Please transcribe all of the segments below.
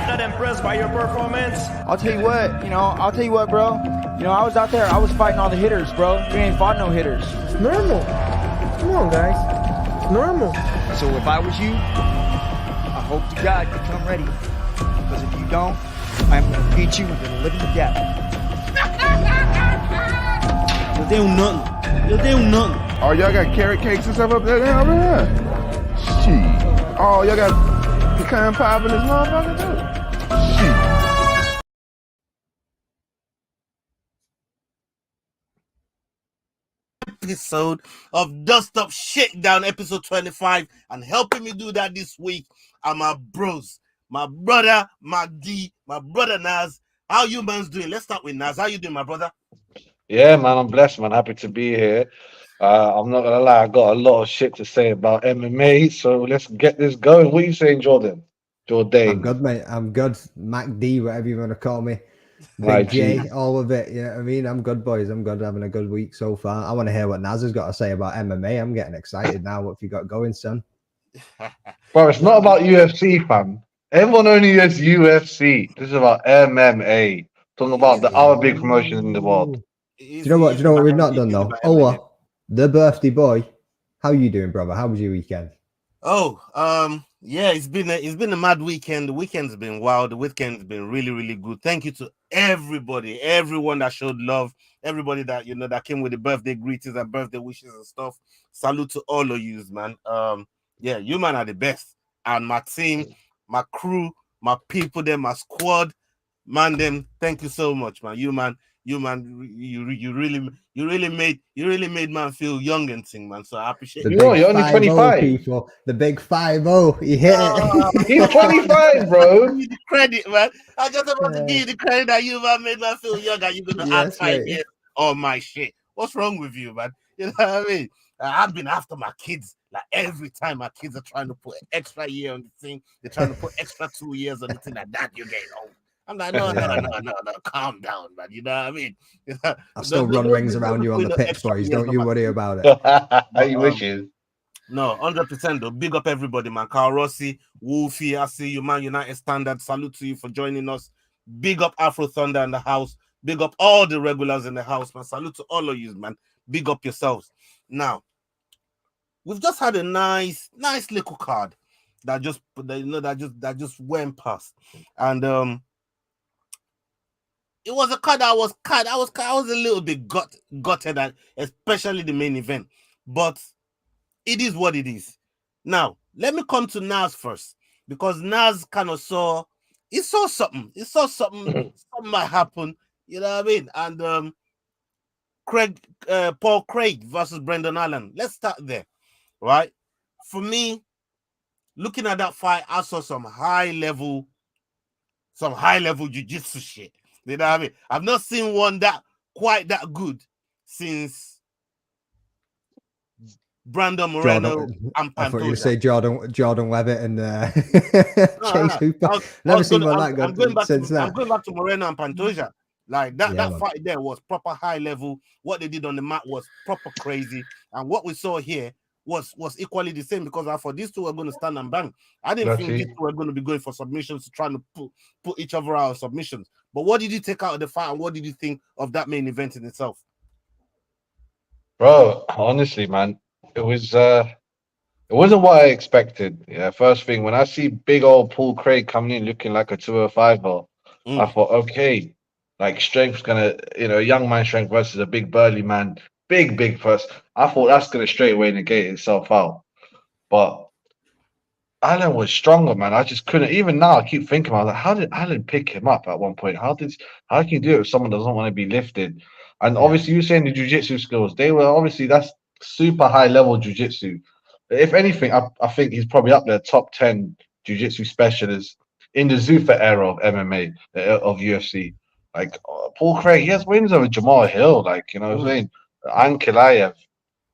not impressed by your performance? I'll tell you what, bro. I was out there, I was fighting all the hitters, bro. You ain't fought no hitters. It's normal. Come on, guys. It's normal. So if I was you, I hope to God you come ready. Because if you don't, I'm gonna beat you with a living death. You're doing nothing. Oh, y'all got carrot cakes and stuff up there now, man? Shit. Oh, y'all got pecan pie in this motherfucker too? Shit. Episode of Dust Up Shit Down, episode 25, and helping me do that this week are my bros, my brother MacD, my brother Naz. How you man's doing? Let's start with Naz. How you doing, my brother? Yeah, man, I'm blessed, man. Happy to be here. I'm not gonna lie, I got a lot of shit to say about MMA, so let's get this going. What are you saying, Jordan? I'm good, mate. I'm good. MacD, whatever you want to call me. Big J, all of it. Yeah, I mean, I'm good, boys. I'm good. Having a good week so far. I want to hear what Naz has got to say about MMA. I'm getting excited now. What have you got going, son? Bro, it's not about UFC, fam. Everyone only does UFC. This is about MMA. Talking about the other big promotions in the world. Do you know what we've not done though? The birthday boy. How you doing, brother? How was your weekend? Yeah, it's been a mad weekend. The weekend's been wild. The weekend's been really, really good. Thank you to everyone that showed love, everybody that that came with the birthday greetings and birthday wishes and stuff. Salute to all of you, man. Yeah, you man are the best. And my team, my crew, my people, my squad, man, thank you so much, man. You really made man feel young and thing, man. So I appreciate it. You're only 25. People, the big 5-0. He hit it. He's 25, bro. Give you the credit, man. I just about to give you the credit that you man made man feel young and you're gonna add 5 years on my shit. What's wrong with you, man? You know what I mean? I've been after my kids. Like every time my kids are trying to put an extra year on the thing, they're trying to put extra 2 years on the thing like that. You're getting old. I'm like, no, calm down, man. You know what I mean? I'll still run rings around you on the pitch, boys. Don't you worry about it. How you wishes? No, 100% though. Big up everybody, man. Carl Rossi, Wolfie, I see you, man. United Standard. Salute to you for joining us. Big up Afro Thunder in the house. Big up all the regulars in the house, man. Salute to all of you, man. Big up yourselves. Now, we've just had a nice little card that just went past, and it was a card that I was a little bit gutted at, especially the main event. But it is what it is. Now, let me come to Naz first, because Naz kind of saw something. He saw something might happen. You know what I mean? And Paul Craig versus Brendan Allen. Let's start there, right? For me, looking at that fight, I saw some high level jiu-jitsu shit. You know what I mean? I've not seen one quite that good since Brandon Moreno and Pantoja. I thought you would say Jordan Levitt and Chase Hooper. Never seen one that good since that. I'm going back to Moreno and Pantoja. Like that fight there was proper high level. What they did on the mat was proper crazy. And what we saw here was equally the same, because I thought these two were going to stand and bang. I didn't think these two were going to be going for submissions, trying to put each other out of submissions. But what did you take out of the fight, and what did you think of that main event in itself? Bro, honestly, man, it wasn't what I expected. Yeah, first thing, when I see big old Paul Craig coming in looking like a 205er, I thought, okay, like strength's gonna, young man strength versus a big burly man, big first. I thought that's gonna straight away negate itself out. But Allen was stronger, man. I just couldn't. Even now, I keep thinking about how did Allen pick him up at one point? How can you do it if someone doesn't want to be lifted? And obviously, you're saying the jiu-jitsu skills. They were obviously, that's super high level jiu-jitsu. If anything, I think he's probably up there, top 10 jiu-jitsu specialists in the Zuffa era of MMA, of UFC. Like Paul Craig, he has wins over Jamal Hill. Like, you know what I'm saying? Ankalaev.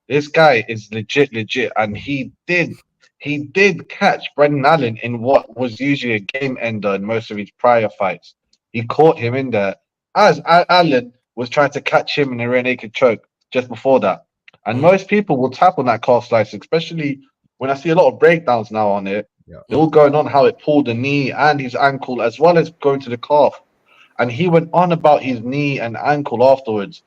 This guy is legit, and he did catch Brendan Allen in what was usually a game ender in most of his prior fights. He caught him in there as Allen was trying to catch him in a rear naked choke just before that. And most people will tap on that calf slice, especially when I see a lot of breakdowns now on it. They're all going on how it pulled the knee and his ankle, as well as going to the calf. And he went on about his knee and ankle afterwards.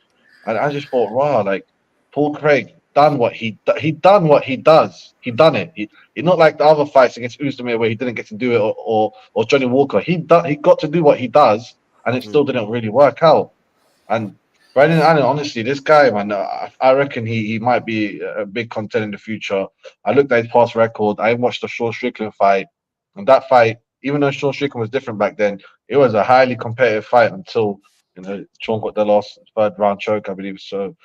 And I just thought, wow, like Paul Craig done what he done what he does. He done it. He not like the other fights against Usman where he didn't get to do it, or Johnny Walker. He got to do what he does, and it still didn't really work out. And Brandon Allen, honestly, this guy, man, I reckon he might be a big contender in the future. I looked at his past record. I watched the Sean Strickland fight, and that fight, even though Sean Strickland was different back then, it was a highly competitive fight until Sean got the last third round choke, I believe. So,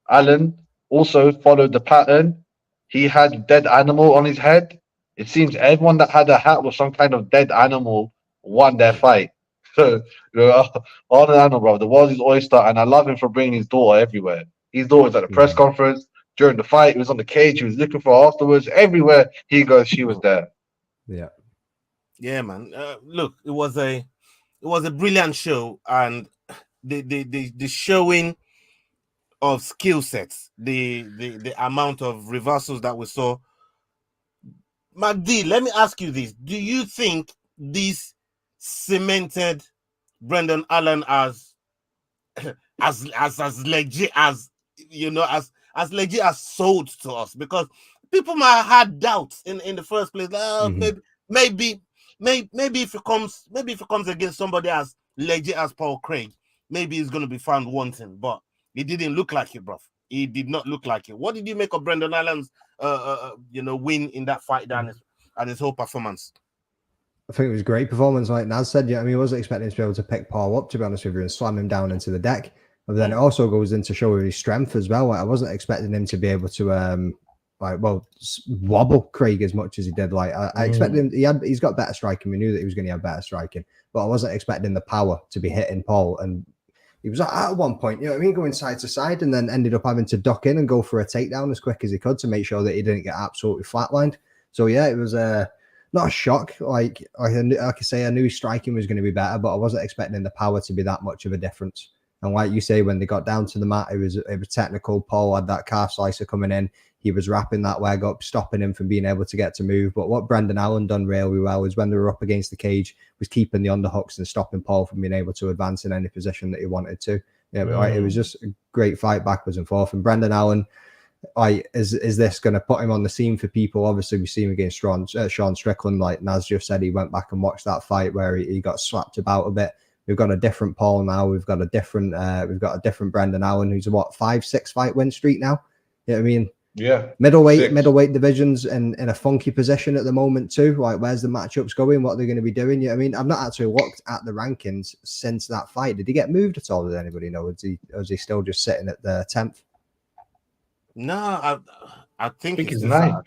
Allen also followed the pattern. He had dead animal on his head. It seems everyone that had a hat with some kind of dead animal won their fight. So, on and on, bro. The world's his oyster, and I love him for bringing his daughter everywhere. His daughter was at the press conference during the fight. He was on the cage. He was looking for her afterwards. Everywhere he goes, she was there. Yeah, man. Look, it was a brilliant show, and the showing of skill sets, the amount of reversals that we saw. McD, let me ask you this: do you think this cemented Brendan Allen as legit as as legit as sold to us? Because people might have had doubts in the first place. Maybe if it comes against somebody as legit as Paul Craig, maybe he's going to be found wanting. But it didn't look like it, bro. It did not look like it. What did you make of Brendan Allen's win in that fight and his whole performance? I think it was a great performance, like Naz said. I wasn't expecting him to be able to pick Paul up, to be honest with you, and slam him down into the deck. But then it also goes into showing his strength as well. I wasn't expecting him to be able to wobble Craig as much as he did. I expected him. He's got better striking. We knew that he was going to have better striking, but I wasn't expecting the power to be hitting Paul. And he was at one point, going side to side, and then ended up having to duck in and go for a takedown as quick as he could to make sure that he didn't get absolutely flatlined. So yeah, it was not a shock. Like I say, I knew his striking was going to be better, but I wasn't expecting the power to be that much of a difference. And like you say, when they got down to the mat, it was technical. Paul had that calf slicer coming in. He was wrapping that leg up, stopping him from being able to get to move. But what Brendan Allen done really well was when they were up against the cage, was keeping the underhooks and stopping Paul from being able to advance in any position that he wanted to. Yeah, but it was just a great fight backwards and forth. And Brendan Allen, is this going to put him on the scene for people? Obviously, we see him against Sean Strickland. Like Naz just said, he went back and watched that fight where he got slapped about a bit. We've got a different Paul now. We've got a different Brendan Allen, who's a 5-6 fight win streak now. You know what I mean? Yeah. Middleweight divisions in a funky position at the moment too. Like, where's the matchups going? What they're going to be doing? You know what I mean? I've not actually looked at the rankings since that fight. Did he get moved at all? Did anybody know? Is he still just sitting at the 10th? No, I think he's 9th.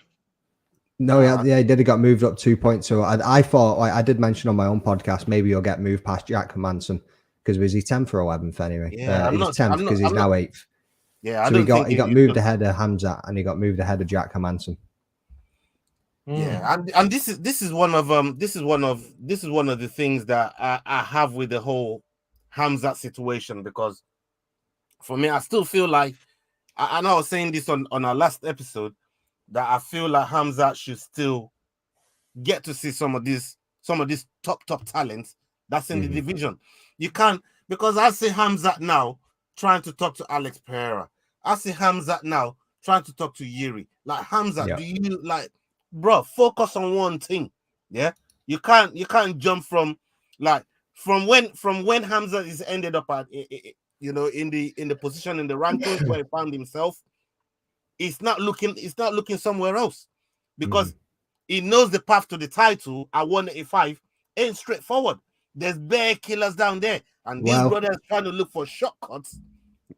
No, yeah, he did. He got moved up 2 points. So I thought, I did mention on my own podcast, maybe he'll get moved past Jack Hermansson, because was he 10th or 11th anyway? Yeah, he's 10th because he's now 8th. Yeah, so he got moved ahead of Hamzat, and he got moved ahead of Jack Hermansson. Yeah, and this is one of the things that I have with the whole Hamzat situation, because for me, I still feel like, and I was saying this on our last episode, that I feel like Hamzat should still get to see some of these top talents that's in the division. You can't, because I see Hamzat now trying to talk to Alex Pereira. I see Hamzat now trying to talk to Yuri. Like, Hamzat, do you focus on one thing? Yeah, you can't jump from when Hamzat is ended up at in the position in the rankings where he found himself. It's not looking somewhere else, because he knows the path to the title at 185 ain't straightforward. There's bare killers down there, and these brothers trying to look for shortcuts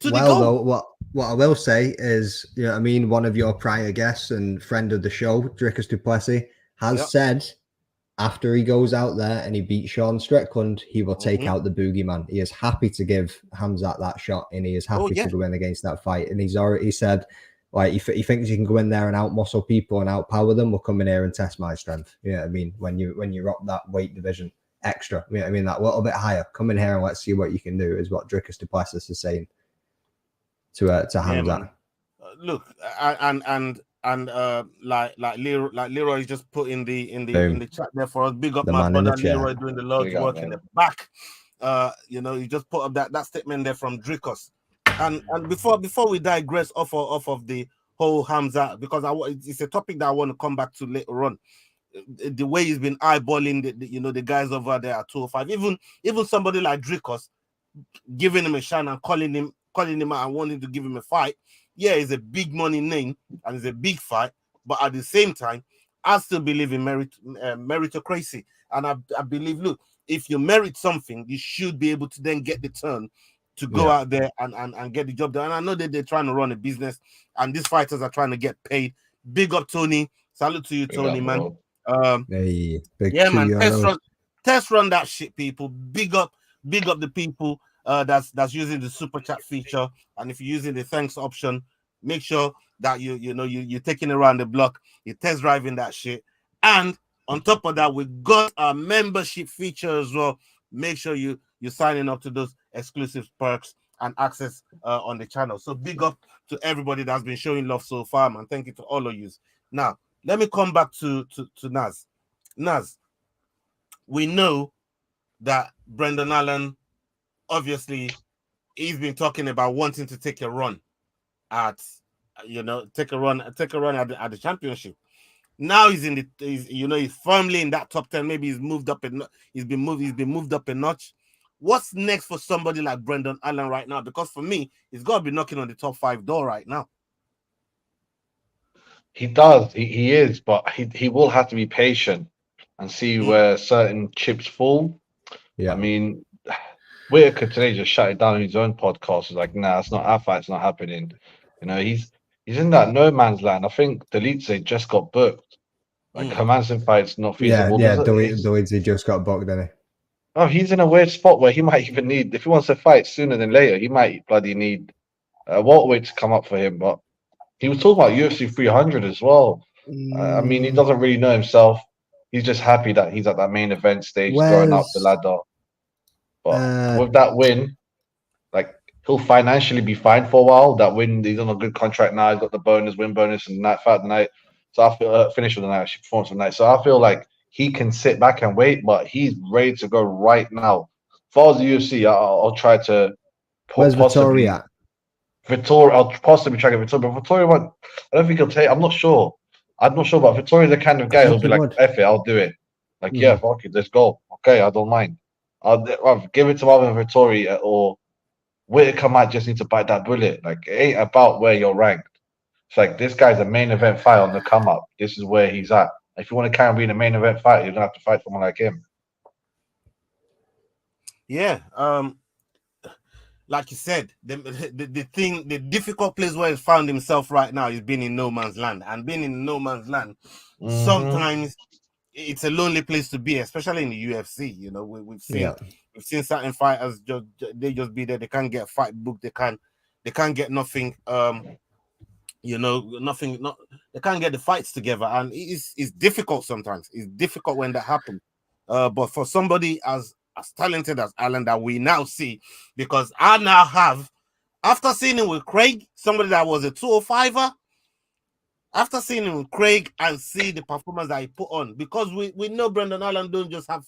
to the goal. Though, what I will say is, one of your prior guests and friend of the show, Dricus Duplessis, has said after he goes out there and he beats Sean Strickland, he will take out the boogeyman. He is happy to give Hamzat that shot, and he is happy to go in against that fight. And he's already said, like, he thinks he can go in there and outmuscle people and outpower them. We'll come in here and test my strength. You know what I mean? When you're up that weight division extra, you know what I mean, that little bit higher, come in here and let's see what you can do, is what Dricus Duplessis is saying to Hamzat. Look, and Leroy just put in the chat there for us. Big up The my man in the brother chair. Leroy doing the Lord's work in the back. You just put up that statement there from Dricos. And before we digress off of the whole Hamza, because it's a topic that I want to come back to later on. The way he's been eyeballing the guys over there at 205, even somebody like Dricos, giving him a shine and calling him out and wanting to give him a fight. Yeah, it's a big money name and it's a big fight, but at the same time, I still believe in meritocracy. And I believe, look, if you merit something, you should be able to then get the turn to go out there and get the job done. And I know that they're trying to run a business and these fighters are trying to get paid. Big up, Tony. Salute to you, Tony, man. Man, test run that shit, people. Big up the people that's using the super chat feature. And if you're using the thanks option, make sure that you're taking it around the block, you're test driving that shit. And on top of that, we got our membership feature as well. Make sure you're signing up to those exclusive perks and access on the channel. So big up to everybody that's been showing love so far, man. Thank you to all of you. Now, let me come back to Naz. Naz, we know that Brendan Allen, obviously, he's been talking about wanting to take a run at the championship. Now he's firmly in that top 10. Maybe he's moved up and he's been moved up a notch. What's next for somebody like Brendan Allen right now? Because for me, he's got to be knocking on the top 5 door right now. He does. He is, but he will have to be patient and see where certain chips fall. Yeah. I mean, Whitaker today just shut it down on his own podcast. He's like, nah, it's not our fight. It's not happening. He's in that no man's land. I think Delice just got booked. Like, Hermanson fight's not feasible. Yeah, Delice just got booked, didn't he? Oh, he's in a weird spot where he might even need, if he wants to fight sooner than later, he might bloody need a welterweight to come up for him. But he was talking about UFC 300 as well. I mean, he doesn't really know himself. He's just happy that he's at that main event stage, going up the ladder. But with that win, like, he'll financially be fine for a while. That win, he's on a good contract now. He's got the win bonus, and night fight of the night. So I feel finish with the night, actually performance of the night. So I feel like he can sit back and wait, but he's ready to go right now. As far as the UFC, I'll try to. Where's Vittori at? I'll possibly try to get Vittori, but Vittori, I don't think he'll take. I'm not sure, but Vittori's the kind of guy who'll be like, "F it, I'll do it." Like, yeah, fuck it, let's go. Okay, I don't mind. I'll give it to either Vittori or Whitaker. Might just need to bite that bullet. Like, it ain't about where you're ranked. It's like, this guy's a main event fight on the come up. This is where he's at. If you want to carry on being a main event fighter, you're gonna have to fight someone like him. Yeah, like you said, the difficult place where he's found himself right now is being in no man's land, and being in no man's land, sometimes it's a lonely place to be, especially in the UFC. We've seen certain fighters just be there. They can't get a fight booked. They can't get nothing. They can't get the fights together, and it's difficult sometimes. It's difficult when that happens. But for somebody as talented as Allen that we now see, because I now have, after seeing him with Craig, somebody that was a 205er, after seeing him with Craig and see the performance that he put on, because we know Brendan Allen don't just have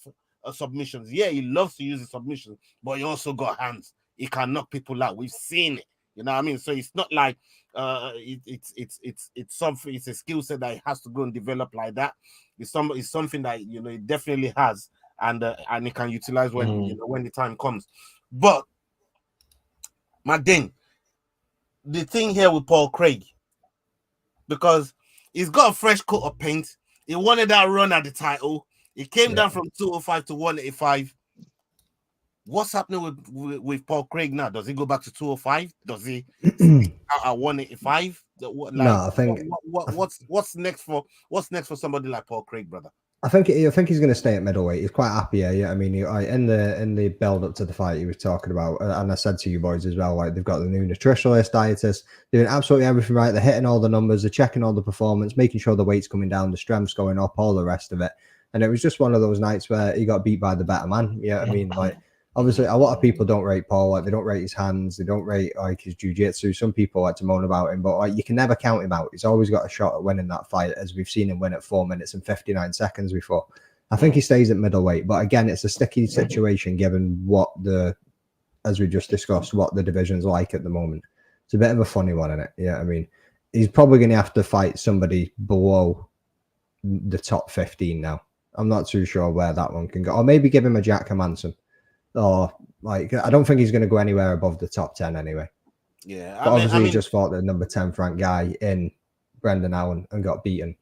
submissions. Yeah, he loves to use the submissions, but he also got hands. He can knock people out. We've seen it. You know what I mean? So it's not like it's something. It's a skill set that he has to go and develop like that. It's something that he definitely has, and he can utilize when when the time comes. But my thing, the thing here with Paul Craig, because he's got a fresh coat of paint. He wanted that run at the title. He came down from 205 to 185. What's happening with Paul Craig now? Does he go back to 205? Does he out at 185? No, I think what's next for somebody like Paul Craig, brother? I think he's going to stay at middleweight. He's quite happy here. Yeah, I mean, in the build up to the fight, he was talking about, and I said to you boys as well, like, they've got the new nutritionalist, dietist, doing absolutely everything right. They're hitting all the numbers, they're checking all the performance, making sure the weight's coming down, the strength's going up, all the rest of it. And it was just one of those nights where he got beat by the better man. Yeah, I mean, like, Obviously, a lot of people don't rate Paul. Like, they don't rate his hands. They don't rate like his jiu-jitsu. Some people like to moan about him, but like, you can never count him out. He's always got a shot at winning that fight, as we've seen him win at 4 minutes and 59 seconds before. I think he stays at middleweight, but again, it's a sticky situation given what as we just discussed, what the division's like at the moment. It's a bit of a funny one, isn't it? Yeah, I mean, he's probably going to have to fight somebody below the top 15 now. I'm not too sure where that one can go. Or maybe give him a Jack Hermanson. Or, like, I don't think he's going to go anywhere above the top 10 anyway. Yeah. But obviously, he just fought the number 10 ranked guy in Brendan Allen and got beaten.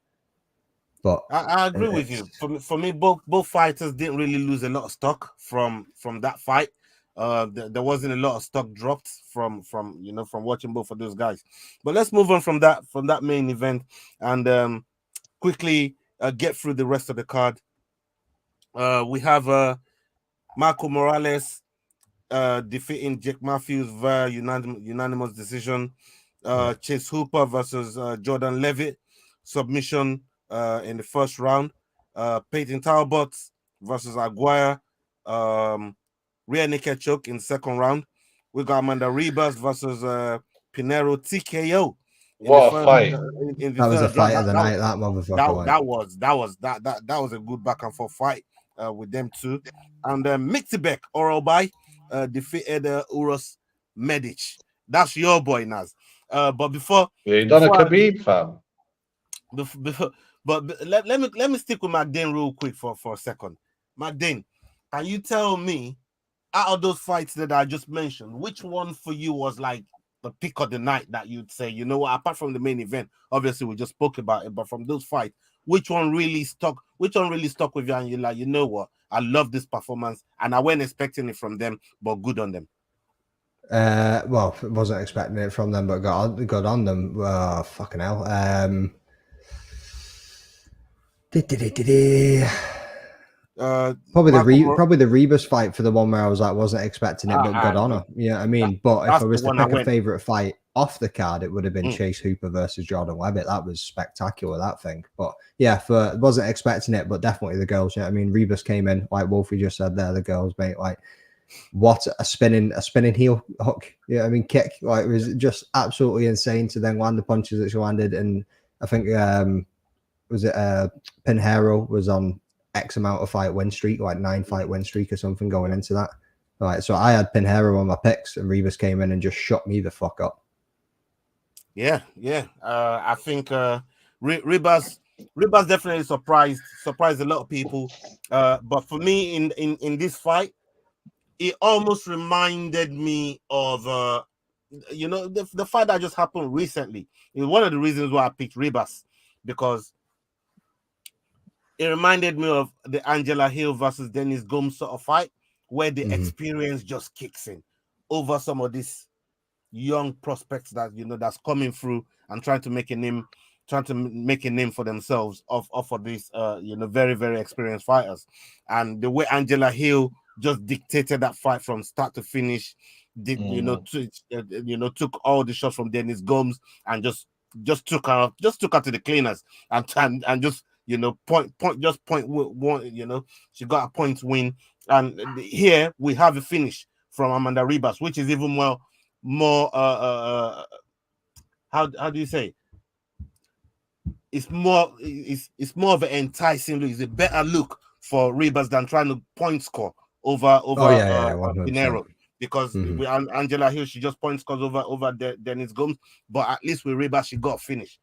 But I agree with you. For me, both fighters didn't really lose a lot of stock from that fight. There wasn't a lot of stock dropped from watching both of those guys. But let's move on from that main event and quickly get through the rest of the card. We have Marco Morales defeating Jake Matthews via unanimous decision. Chase Hooper versus Jordan Levitt submission in the first round. Peyton Talbot versus Aguirre rear naked choke in second round. We got Amanda Ribas versus Pinheiro TKO. What a fight! That was a fight of the night. That motherfucker. That was a good back and forth fight with them two. And Miktibek Orolbai defeated Uros Medic. That's your boy, Naz. But before you done a Khabib, fam. But let me stick with McDane real quick for a second. McDane, can you tell me, out of those fights that I just mentioned, which one for you was like the pick of the night that you'd say, you know what, apart from the main event, obviously we just spoke about it, but from those fights, which one really stuck with you and you're like, you know what, I love this performance and I wasn't expecting it from them, but good on them? Well, wasn't expecting it from them, but got on them. Fucking hell. Probably the Rebus fight for the one where I was like, wasn't expecting it, but got on her. Yeah, I mean, but if I was to pick a favorite fight off the card, it would have been Chase Hooper versus Jordan Levitt. That was spectacular, that thing. But yeah, wasn't expecting it, but definitely the girls. Yeah, I mean, Rebus came in, like Wolfie just said there, the girls, mate, like, what a spinning heel hook. Yeah, I mean, kick. Like, it was just absolutely insane to then land the punches that she landed. And I think was it Pinheiro was on X amount of fight win streak, like 9 fight win streak or something going into that. Right, so I had Pinheiro on my picks, and Rebus came in and just shut me the fuck up. Yeah. I think Rebus definitely surprised a lot of people. But for me, in this fight, it almost reminded me of the fight that just happened recently. It's one of the reasons why I picked Rebus, because it reminded me of the Angela Hill versus Dennis Gomes sort of fight, where the experience just kicks in over some of these young prospects that that's coming through and trying to make a name for themselves of these very, very experienced fighters. And the way Angela Hill just dictated that fight from start to finish, took all the shots from Dennis Gomes and just took her to the cleaners and just point one, she got a point win. And here we have a finish from Amanda Ribas, which is even more how do you say? It's more of an enticing look. It's a better look for Ribas than trying to point score over Pinheiro, because with Angela Hill, she just point scores over Dennis Gomes, but at least with Ribas, she got finished,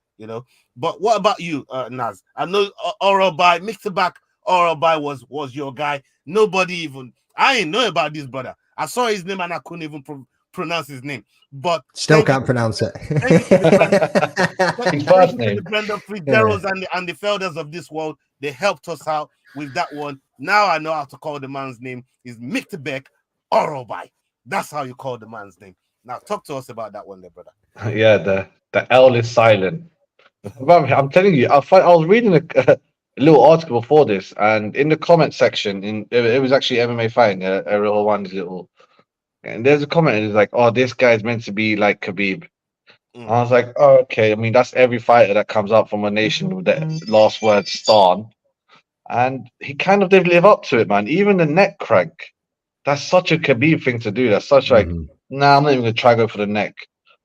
But what about you, Naz? I know Orolbai, Miktibek Orolbai was your guy. I ain't know about this brother. I saw his name and I couldn't even pronounce his name, but still can't pronounce it. Thank you to the Brendan Fitzgeralds and the Felders of this world. They helped us out with that one. Now I know how to call the man's name. Is Miktibek Orolbai. That's how you call the man's name. Now talk to us about that one there, brother. Yeah, the L is silent. I'm telling you, I was reading a little article before this, and in the comment section, it was actually MMA Fighting, a real one's little. And there's a comment, and it's like, oh, this guy's meant to be like Khabib. I was like, oh, okay. I mean, that's every fighter that comes up from a nation with the last word Stan. And he kind of did live up to it, man. Even the neck crank. that's such a Khabib thing to do. That's such like, nah, I'm not even gonna try go for the neck.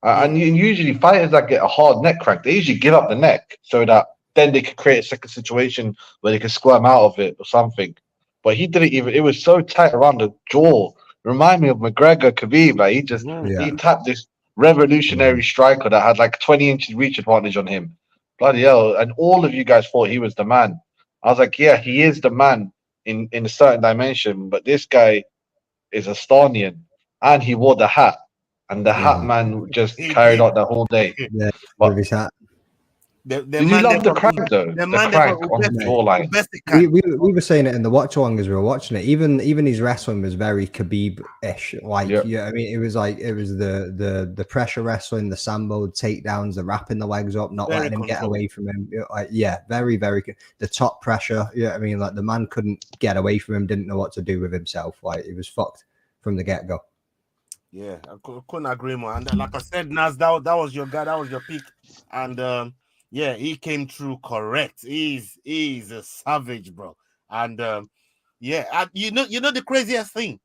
And usually fighters that get a hard neck crack, they usually give up the neck so that then they could create a second situation where they could squirm out of it or something. But he didn't even. It was so tight around the jaw. Remind me of McGregor, Khabib. Like he tapped this revolutionary striker that had like 20 inches reach advantage on him. Bloody hell! And all of you guys thought he was the man. I was like, yeah, he is the man in a certain dimension, but this guy is a Stanian, and he wore the hat, and the hat man just carried out the whole day. Yeah, but with his hat. Did you love the crank though? The crank on the jawline. We were saying it in the watch along as we were watching it. Even his wrestling was very Khabib-ish. Like, yeah, I mean, it was the pressure wrestling, the sambo takedowns, the wrapping the legs up, not letting him get away from him. Like, yeah, very, very the top pressure. Yeah, I mean, like the man couldn't get away from him, didn't know what to do with himself. Like, he was fucked from the get-go. Yeah, I couldn't agree more. And like I said, Nas, that was your guy, that was your pick, and yeah, he came through correct. He's a savage, bro. And yeah, you know the craziest thing.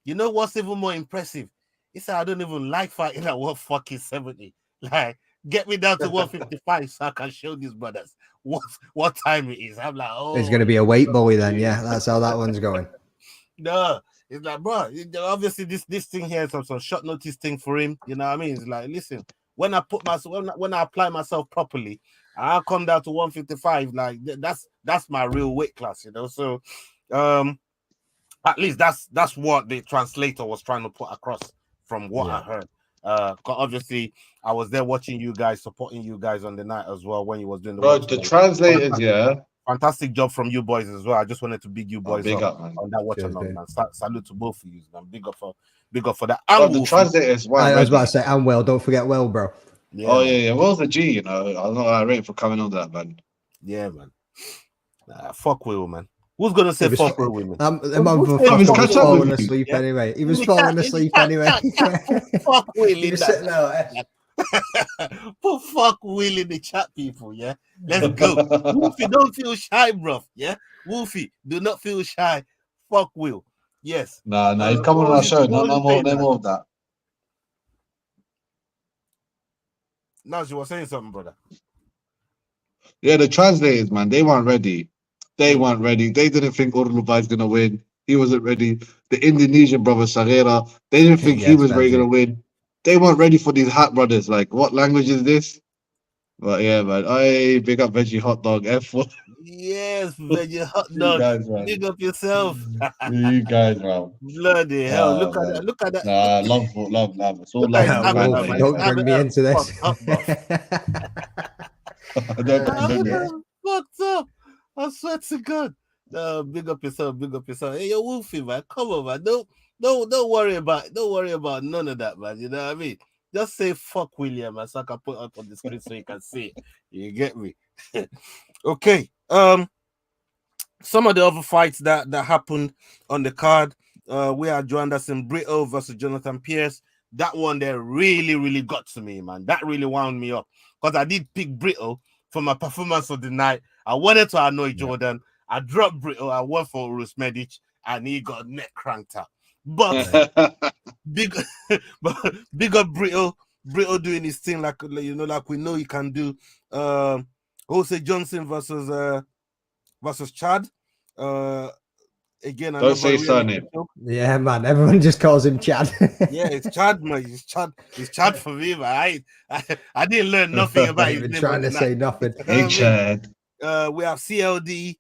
You know what's even more impressive? He said, I don't even like fighting at 170. Like, get me down to 155 so I can show these brothers what time it is. I'm like, oh, it's gonna be a weight bully then. Yeah, that's how that one's going. No, it's like, bro, obviously this thing here is some short notice thing for him. You know what I mean? It's like, listen, when I put myself, when I apply myself properly, I'll come down to 155. Like that's my real weight class, you know. So, at least that's what the translator was trying to put across from what I heard. Obviously, I was there watching you guys, supporting you guys on the night as well when you was doing the. Bro, the translators, fantastic job from you boys as well. I just wanted to big you boys up on that watch along, man. Salute to both of you, man. Big up for that. The translators. I was about to say, and Will, don't forget Will, bro. Yeah, yeah. Will's a G, you know. I'm not rate for coming on that, man. Yeah, man. Fuck Will, man. Who's gonna say fuck Will with me? He was falling asleep anyway. He was falling asleep anyway. Fuck Will. He was sitting there. Put fuck Will in the chat, people. Yeah, let's go. Wolfie, don't feel shy, bro. Yeah, Wolfie, do not feel shy. Fuck Will. Yes. No, he's coming on our show. No more of that. Now you were saying something, brother. Yeah, the translators, man, they weren't ready. They didn't think Urlubai's gonna win. He wasn't ready. The Indonesian brother Sagera, they didn't think he was ready gonna win. They weren't ready for these hat brothers. Like, what language is this? But yeah, man. I big up Veggie Hot Dog F1. Yes, Veggie Hot Dog. Guys, big up yourself. You guys, man. Bloody hell. Look at that. Nah, love. It's all love. Don't bring me into this. Fucked up. I swear to God. Big up yourself. Hey, yo, Wolfie, man. Come on, man. Don't worry about none of that, man. You know what I mean? Just say fuck William, man, so I can put up on the screen so you can see it. You get me? Okay. Some of the other fights that happened on the card, we had Joe Anderson Brito versus Jonathan Pierce. That one there really, really got to me, man. That really wound me up because I did pick Brito for my performance of the night. I wanted to annoy Jordan. I dropped Brito. I went for Urus Medic, and he got neck cranked up. But big up Brito doing his thing like we know he can do. Jose Johnson versus Chad. Again, don't say surname. Yeah, man. Everyone just calls him Chad. Yeah, it's Chad, man. It's Chad for me, man. I didn't learn nothing about his name. Trying to say nothing. Hey, Chad. We have CLD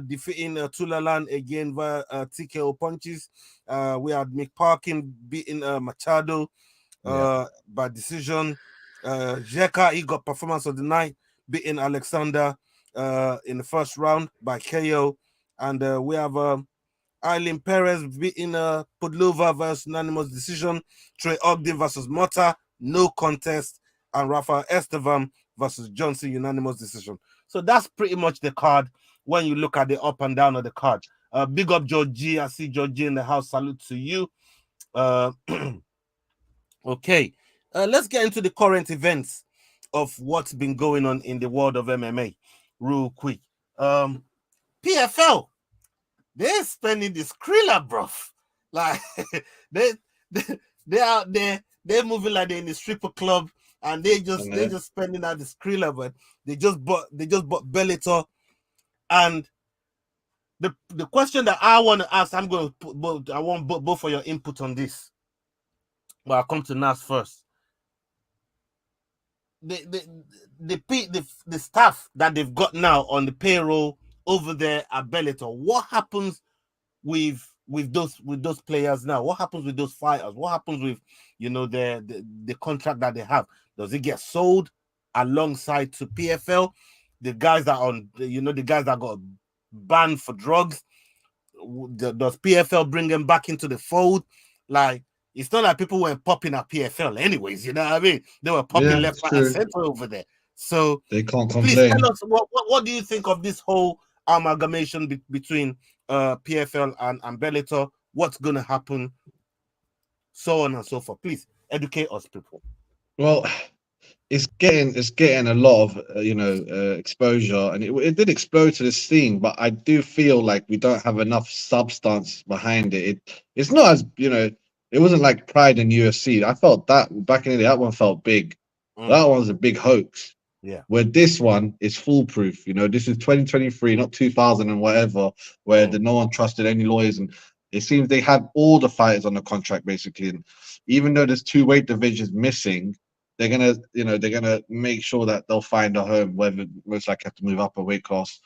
defeating Tulalan again via TKO punches. We had Mick Parkin beating Machado by decision. Jeka, he got performance of the night, beating Alexander in the first round by KO. And we have Eileen Perez beating Pudlova versus unanimous decision. Trey Ogden versus Mota, no contest. And Rafael Estevam versus Johnson, unanimous decision. So that's pretty much the card when you look at the up and down of the card. Big up Georgie. I see Georgie in the house. Salute to you. Okay. Let's get into the current events of what's been going on in the world of MMA real quick. PFL, they're spending this Skrilla, bro. Like they they're out there, they're moving like they're in the stripper club, and they're just spending out the skrilla, but they just bought Bellator. And the question that I want to ask, I want both for your input on this. But I'll come to Nas first. The staff that they've got now on the payroll over there at Bellator, what happens with those players now? What happens with those fighters? What happens with the contract that they have? Does it get sold alongside to PFL? The guys that the guys that got banned for drugs, does PFL bring them back into the fold? Like, it's not like people weren't popping at PFL anyways, you know what I mean? They were popping left, right, and center over there. So they can't please complain. tell us what do you think of this whole amalgamation between PFL and Bellator? What's going to happen? So on and so forth. Please educate us, people. Well, it's getting a lot of exposure, and it did explode to the scene. But I do feel like we don't have enough substance behind it. It's not as it wasn't like Pride in UFC. I felt that back in the day, that one felt big. That one was a big hoax. Yeah. Where this one is foolproof. This is 2023, not 2000 and whatever, where no one trusted any lawyers, and it seems they had all the fighters on the contract basically. And even though there's 2 weight divisions missing, they're gonna make sure that they'll find a home, whether most likely have to move up a weight class.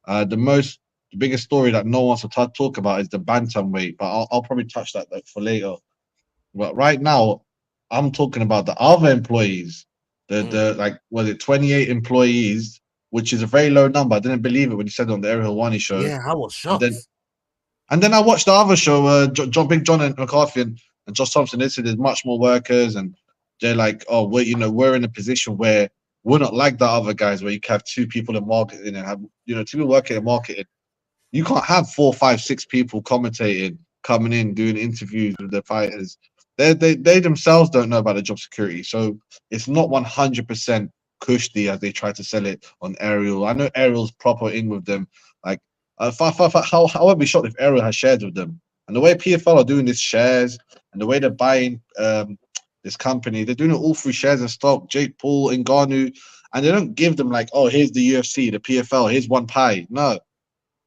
The biggest story that no one wants to talk about is the bantamweight, but I'll probably touch that for later. But right now, I'm talking about the other employees. The 28 employees, which is a very low number. I didn't believe it when you said it on the Ariel Wani show. Yeah, I was shocked. And then I watched the other show, Big John and McCarthy and Josh Thompson. They said there's much more workers, and they're like, oh, we're in a position where we're not like the other guys where you can have 2 people in marketing and have 2 people working in marketing. You can't have 4, 5, 6 people commentating, coming in, doing interviews with the fighters. They themselves don't know about the job security, so it's not 100% cushy as they try to sell it on Ariel. I know Ariel's proper in with them. Like, I would be shocked if Ariel has shares with them. And the way PFL are doing this shares and the way they're buying this company, they're doing it all through shares and stock. Jake Paul, Ngannou, and they don't give them like, oh, here's the UFC, the PFL, here's one pie. No,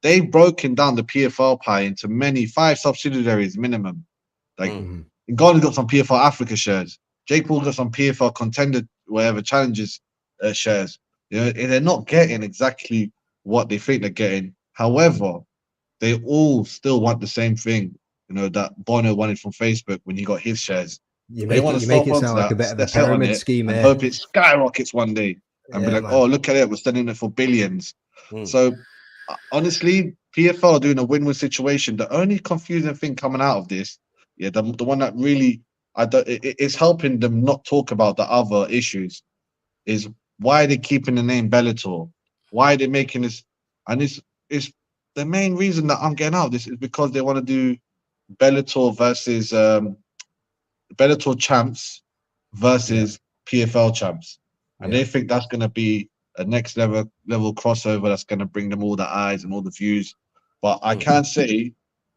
they've broken down the PFL pie into 5 subsidiaries minimum. Like. Ngannou got some PFL Africa shares. Jake Paul got some PFL Contender, whatever, challenges shares. They're not getting exactly what they think they're getting. However, they all still want the same thing, that Bono wanted from Facebook when he got his shares. You make it sound like a bit of a pyramid scheme, and hope it skyrockets one day and be like, man. Oh, look at it, we're selling it for billions. So, honestly, PFL are doing a win-win situation. The only confusing thing coming out of this, the one that really it's helping them not talk about the other issues, is why are they keeping the name Bellator? Why are they making this? And it's the main reason that I'm getting out of this is because they want to do Bellator versus Bellator champs versus PFL champs, and they think that's going to be a next level crossover that's going to bring them all the eyes and all the views. But I can say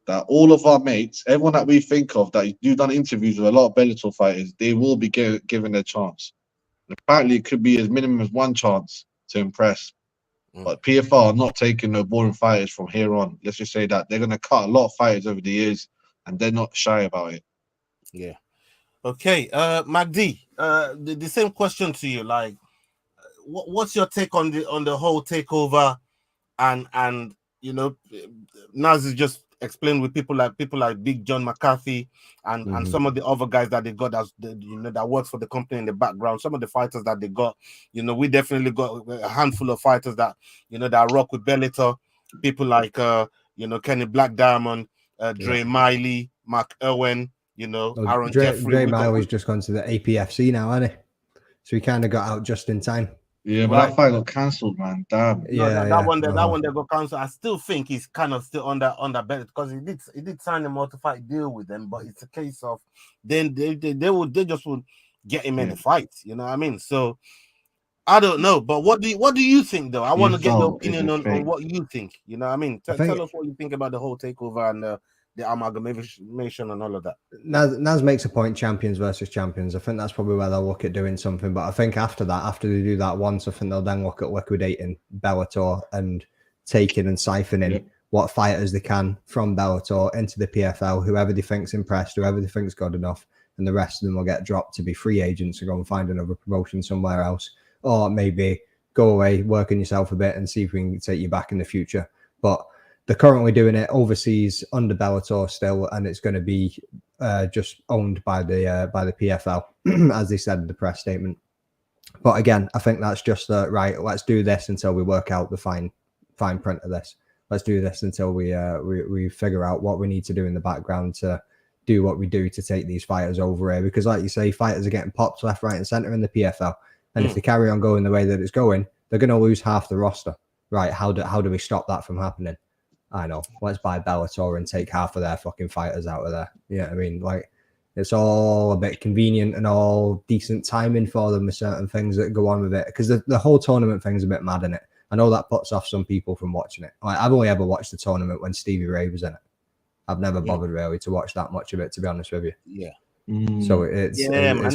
that all of our mates, everyone that we think of that you've done interviews with a lot of Bellator fighters, they will be given their chance. And apparently, it could be as minimum as 1 chance to impress. But PFL are not taking no boring fighters from here on. Let's just say that they're going to cut a lot of fighters over the years, and they're not shy about it. Yeah. Okay, MacD, the same question to you. Like, what's your take on the whole takeover, and Naz is just explained with people like Big John McCarthy and some of the other guys that they got that works for the company in the background. Some of the fighters that they got, we definitely got a handful of fighters that that rock with Bellator. People like Kenny Black Diamond, Dre Miley, Mark Irwin, Aaron Jeffrey. Dre Miley's just gone to the APFC now, hasn't he? So he kind of got out just in time. Yeah, but that fight got cancelled, man. Damn. That one they got cancelled. I still think he's kind of still under Bennett because he did sign a multi-fight deal with them, but it's a case of then they just would get him in a fight. You know what I mean? So I don't know, but what do you think though? I want to get your opinion on what you think. You know what I mean? Tell us what you think about the whole takeover and the the amalgamation and all of that. Naz makes a point, champions versus champions. I think that's probably where they'll look at doing something. But I think after that, after they do that once, I think they'll then look at liquidating Bellator and taking and siphoning what fighters they can from Bellator into the PFL, whoever they think's impressed, whoever they think's good enough, and the rest of them will get dropped to be free agents and go and find another promotion somewhere else. Or maybe go away, work on yourself a bit and see if we can take you back in the future. But they're currently doing it overseas under Bellator still, and it's going to be just owned by the PFL, as they said in the press statement. But again, I think that's just right. Let's do this until we work out the fine print of this. Let's do this until we figure out what we need to do in the background to do what we do to take these fighters over here. Because, like you say, fighters are getting popped left, right, and center in the PFL, and if they carry on going the way that it's going, they're going to lose half the roster. Right? How do we stop that from happening? I know. Let's buy Bellator and take half of their fucking fighters out of there. Yeah, I mean, like, it's all a bit convenient and all decent timing for them with certain things that go on with it. Because the whole tournament thing's a bit mad in it. I know that puts off some people from watching it. Like, I've only ever watched the tournament when Stevie Ray was in it. I've never bothered really to watch that much of it, to be honest with you. Yeah. So it's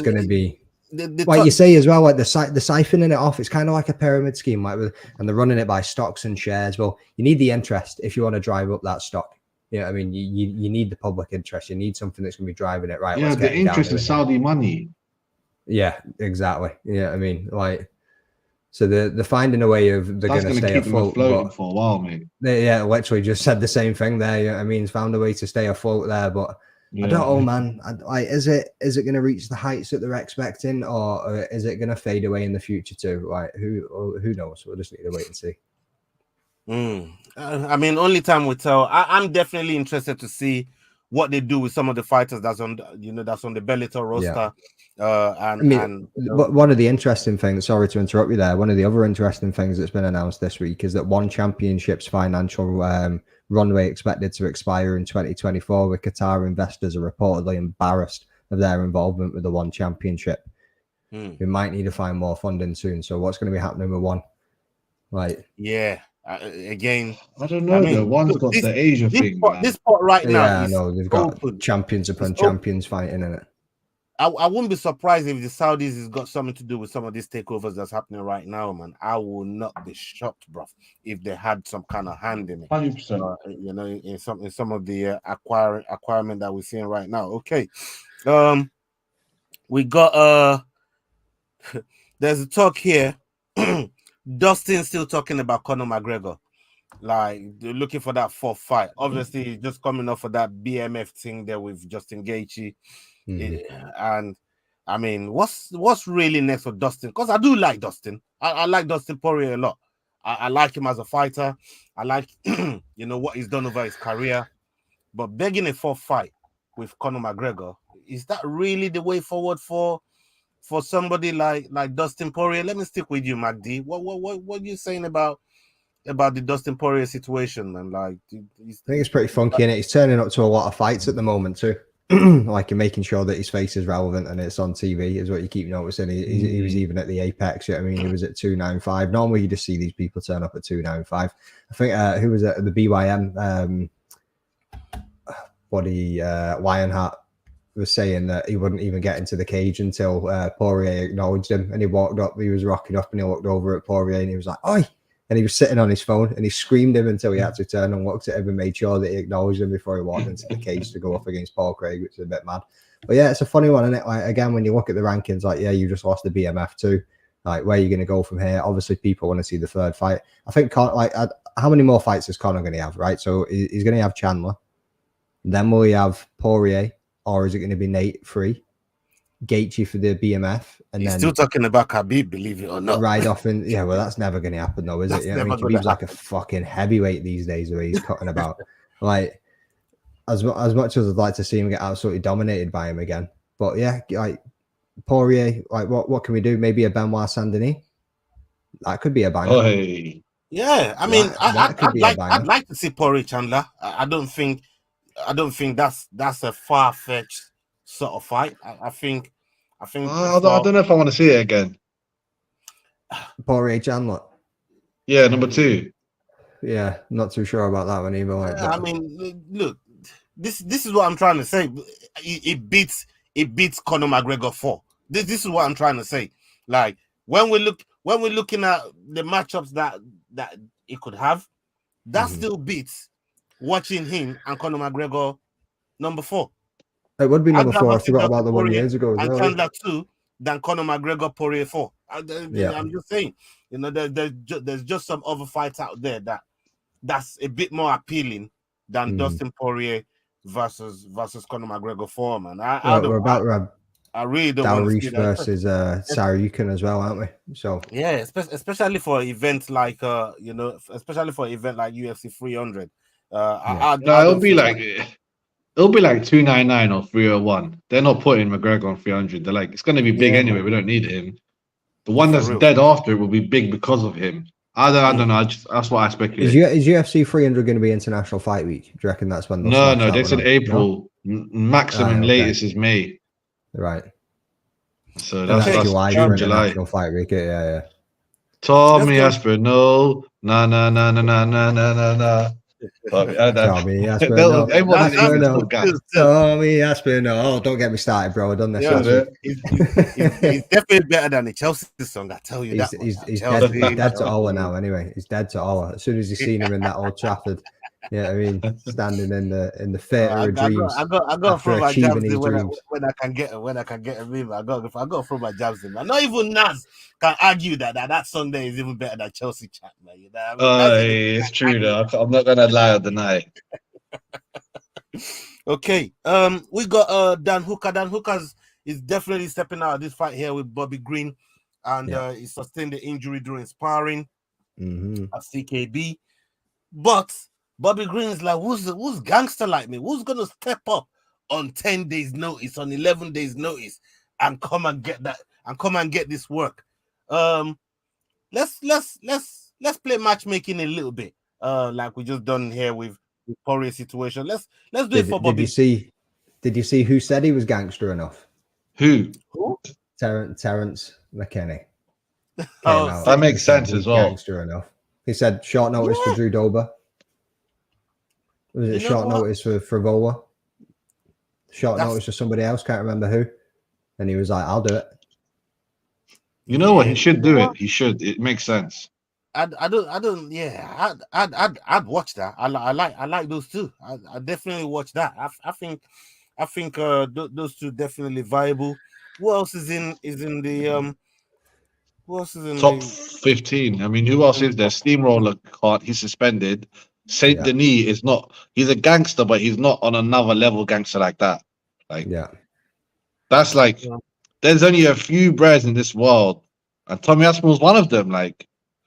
going to be. Like you say as well, like the siphoning it off, it's kind of like a pyramid scheme, like and they're running it by stocks and shares. Well, you need the interest if you want to drive up that stock. You know what I mean? You need the public interest. You need something that's going to be driving it, right? Yeah, the interest is Saudi money. Yeah, exactly. Yeah, I mean, like, so they're finding a way of they're going to stay afloat for a while, mate. They literally just said the same thing there. You know what I mean, found a way to stay afloat there, but. I don't know, man. Is it going to reach the heights that they're expecting, or is it going to fade away in the future too? Like, who knows? We'll just need to wait and see. I mean, only time will tell. I'm definitely interested to see what they do with some of the fighters that's on the Bellator roster. One of the interesting things. Sorry to interrupt you there. One of the other interesting things that's been announced this week is that One Championship's financial runway expected to expire in 2024, with Qatar investors are reportedly embarrassed of their involvement with the One Championship. We might need to find more funding soon. So what's going to be happening with One? Like, again, I don't know. The One's got the Asia thing. This spot right now. Yeah, I know they've got champions upon champions fighting in it. I wouldn't be surprised if the Saudis has got something to do with some of these takeovers that's happening right now, man. I will not be shocked, bro, if they had some kind of hand in it. 100%. You know, in some of the acquirement that we're seeing right now. Okay, we got there's a talk here. Dustin still talking about Conor McGregor, like they're looking for that fourth fight. Obviously, he's just coming off of that BMF thing there with Justin Gaethje. And I mean, what's really next for Dustin? Because I do like Dustin. I like Dustin Poirier a lot. I like him as a fighter. I like what he's done over his career. But begging a fourth fight with Conor McGregor, is that really the way forward for somebody like Dustin Poirier? Let me stick with you, MacD. What are you saying about the Dustin Poirier situation, man? Like, I think it's pretty funky, and he's turning up to a lot of fights at the moment too. Like, you're making sure that his face is relevant and it's on TV is what you keep noticing. He was even at the Apex. I mean, he was at 295. Normally, you just see these people turn up at 295. I think who was at the BYM? Lionheart was saying that he wouldn't even get into the cage until Poirier acknowledged him, and he walked up. He was rocking up, and he looked over at Poirier, and he was like, "Oi!" And he was sitting on his phone, and he screamed him until he had to turn and looked at him and made sure that he acknowledged him before he walked into the cage to go up against Paul Craig, which is a bit mad. But yeah, it's a funny one, isn't it? Like, again, when you look at the rankings, like, yeah, you just lost the BMF too. Like, where are you going to go from here? Obviously, people want to see the third fight. I think, how many more fights is Conor going to have, right? So he's going to have Chandler. Then will he have Poirier, or is it going to be Nate free? Gaethje for the BMF, and he's then still talking about Khabib, believe it or not. Ride off in, well, that's never going to happen, though, is it? I mean, Khabib's like a fucking heavyweight these days, the way he's cutting about. Like, as much as I'd like to see him get absolutely dominated by him again, but yeah, like Poirier, like what can we do? Maybe a Benoit Saint-Denis. That could be a banger. Hey. Yeah, I mean, I'd like to see Poirier Chandler. I don't think that's a far-fetched sort of fight. I think. I don't know if I want to see it again. Poirier Chandler. Yeah, number 2. Yeah, not too sure about that one either. I mean, look, this is what I'm trying to say. It beats Conor McGregor 4. This is what I'm trying to say. Like when we're looking at the matchups that it could have, that still beats watching him and Conor McGregor number 4. It would be number 4. I forgot Dustin about the one Poirier years ago as and well. Chandler 2 than Conor McGregor Poirier 4. Yeah. I'm just saying, you know, there's just some other fights out there that's a bit more appealing than Dustin Poirier versus Conor McGregor 4, man. We're about to have I really don't want to see that versus Saryukin as well, aren't we? So yeah, especially for an event like you know, especially for an event like UFC 300. It'll be like 299 or 301. They're not putting McGregor on 300. They're like, it's going to be big anyway. We don't need him. The one that's dead after it will be big because of him. I don't know. That's what I speculate. Is UFC 300 going to be International Fight Week? Do you reckon that's when? No. They said April. No? Maximum latest is May. Right. So that's July. June, International Fight Week. Yeah. Tommy Asper, no. Tommy Asper, no. Don't get me started, bro. I've done this. He's definitely better than the Chelsea song. I tell you he's dead to Ola now. Anyway, he's dead to Ola. As soon as he's seen him in that Old Trafford, I mean, standing in the theatre of dreams. I got to throw my jabs in when I can get a meme. I got to throw my jabs in. Not even Nas can argue that Sunday is even better than Chelsea chat, man. You know what I mean? It's true though. I'm not gonna lie or deny. Okay. We got Dan Hooker. Dan Hooker is definitely stepping out of this fight here with Bobby Green, and he sustained the injury during sparring at CKB. But Bobby Green is like, who's gangster like me? Who's gonna step up on 10 days notice, on 11 days notice, and come and get that and come and get this work? Let's play matchmaking a little bit, like we just done here with Poirier situation. Let's do it for Bobby. Did you see who said he was gangster enough? Who? Terence McKinney. That makes sense as well. Gangster enough. He said short notice for Drew Dober. Was it short notice for Frivola? Short notice for somebody else, can't remember who. And he was like, I'll do it. You know what? He should do it. He should. It makes sense. I'd watch that. I like those two. I definitely watch that. I think those two definitely viable. Who else is in the who else is in top 15? I mean, who else is there? Steamroller can't. He's suspended. Saint Denis is not. He's a gangster, but he's not on another level gangster like that. That's like. There's only a few breads in this world, and Tommy Aspinall's one of them. Like,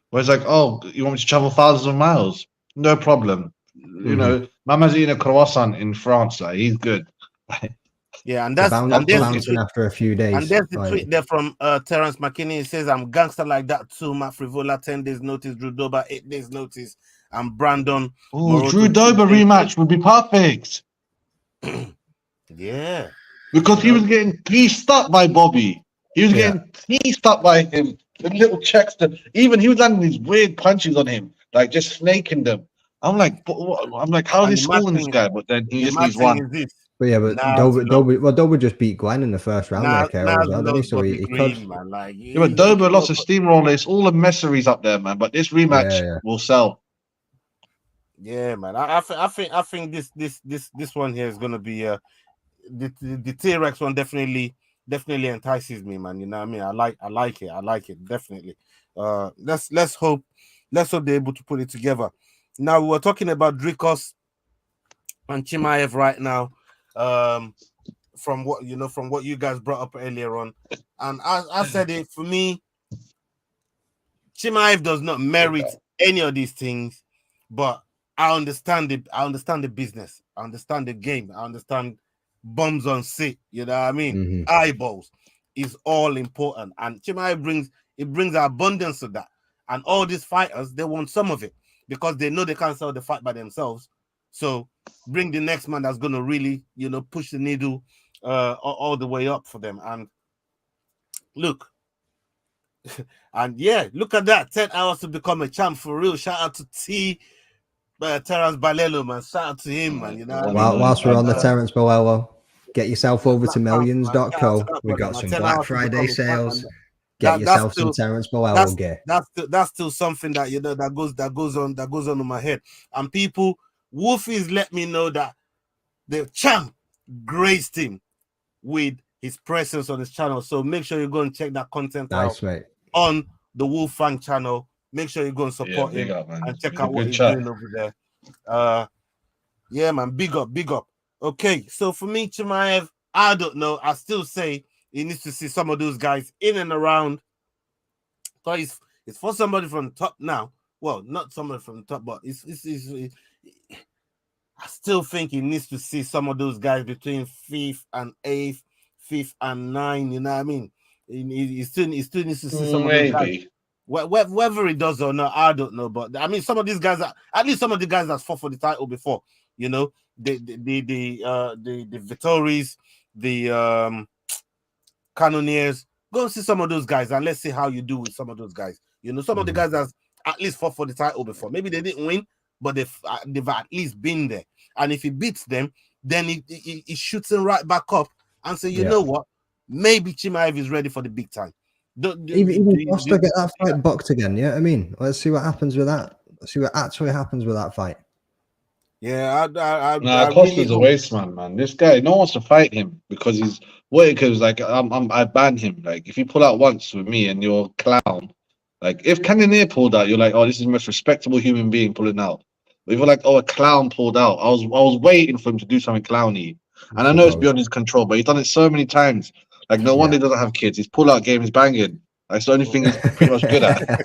where it's like, oh, you want me to travel thousands of miles? No problem. You know, Mama's eating a croissant in France. Like, he's good. Yeah, and that's bouncing after a few days. And there's the tweet there from Terence McKinney. It says, "I'm gangster like that too." Matt Frivola 10 days notice. Drew Dober 8 days notice. And Brandon. Oh, Drew Dober rematch would be perfect. Yeah, because he was getting pieced up by Bobby. He was getting pieced up by him. The little checks. Even he was landing these weird punches on him, like just snaking them. I'm like, how is he schooling this guy? But then he just needs one. But yeah, but Dober just beat Glenn in the first round. So he could. Man, like, but Dober lost a steamroller. It's all the messeries up there, man. But this rematch will sell. Yeah, man. I think this one here is gonna be the T-Rex one definitely entices me, man. You know what I mean? I like it definitely. Let's hope they're able to put it together. Now we're talking about Dricos and Chimaev right now. From what you guys brought up earlier on, and I said it, for me, Chimaev does not merit any of these things, but I understand it. I understand the business. I understand the game. I understand bums on seat. You know what I mean? Eyeballs is all important, and Chimaev brings abundance of that. And all these fighters, they want some of it because they know they can't sell the fight by themselves. So bring the next man that's gonna really, push the needle all the way up for them. And look, and look at that, 10 hours to become a champ for real. Shout out to Terence Balelo, man. Shout out to him, man. You know what I mean? Whilst we're on the Terence Bolello, get yourself over to Shout out to millions.co. that We brother, got man. some 10 Black hours to become Friday a fan, sales. man. Get That's yourself some Terence that's Bolello gear. that's still something that you know that goes on in my head. And people, Wolfie's let me know that the champ graced him with his presence on his channel. So make sure you go and check that content out Mate. on the Fang channel. Make sure you go and support him and check out what he's doing over there. Yeah, man, big up. Okay, so for me, Chimaev, I don't know. I still say he needs to see some of those guys in and around. So it's for somebody from top now. Well, not somebody from top, but it's I still think he needs to see some of those guys between 5th and 8th, 5th and 9th. You know what I mean? He still needs to see some of those guys. Whether he does or not, I don't know. But I mean, some of these guys, at least some of the guys that's fought for the title before, you know, the Vittoris, the Cannoneers. Go and see some of those guys and let's see how you do with some of those guys. You know, some of the guys that's at least fought for the title before. Maybe they didn't win, but they've at least been there. And if he beats them, then he shoots him right back up and say, you know what? Maybe Chimaev is ready for the big time. Even Costa get that fight booked again. Yeah, I mean, let's see what happens with that. Let's see what actually happens with that fight. Yeah, Costa's really a waste man. This guy, no one wants to fight him because he's because like I ban him. Like if you pull out once with me and you're a clown, like if Cannonier pulled out, you're like, oh, this is the most respectable human being pulling out. But if you're like, oh, a clown pulled out, I was waiting for him to do something clowny, and I know it's beyond his control, but he's done it so many times. Like no wonder he doesn't have kids. His pull-out game is banging. That's the only thing he's pretty much good at.